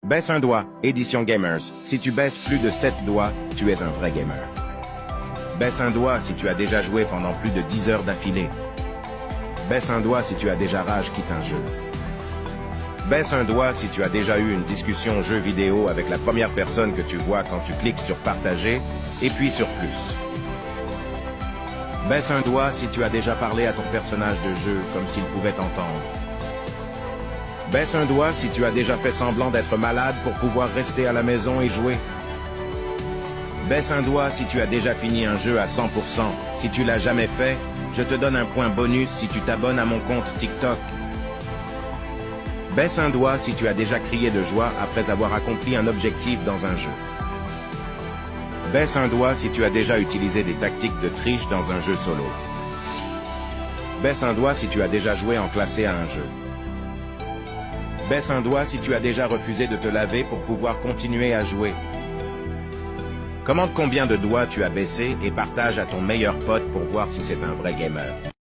Baisse un doigt, Édition Gamers. Si tu baisses plus de 7 doigts, tu es un vrai gamer. Baisse un doigt si tu as déjà joué pendant plus de 10 heures d'affilée. Baisse un doigt si tu as déjà rage quitte un jeu. Baisse un doigt si tu as déjà eu une discussion jeu vidéo avec la première personne que tu vois quand tu cliques sur partager, et puis sur plus. Baisse un doigt si tu as déjà parlé à ton personnage de jeu comme s'il pouvait t'entendre. Baisse un doigt si tu as déjà fait semblant d'être malade pour pouvoir rester à la maison et jouer. Baisse un doigt si tu as déjà fini un jeu à 100%. Si tu l'as jamais fait, je te donne un point bonus si tu t'abonnes à mon compte TikTok. Baisse un doigt si tu as déjà crié de joie après avoir accompli un objectif dans un jeu. Baisse un doigt si tu as déjà utilisé des tactiques de triche dans un jeu solo. Baisse un doigt si tu as déjà joué en classé à un jeu. Baisse un doigt si tu as déjà refusé de te laver pour pouvoir continuer à jouer. Commente combien de doigts tu as baissé et partage à ton meilleur pote pour voir si c'est un vrai gamer.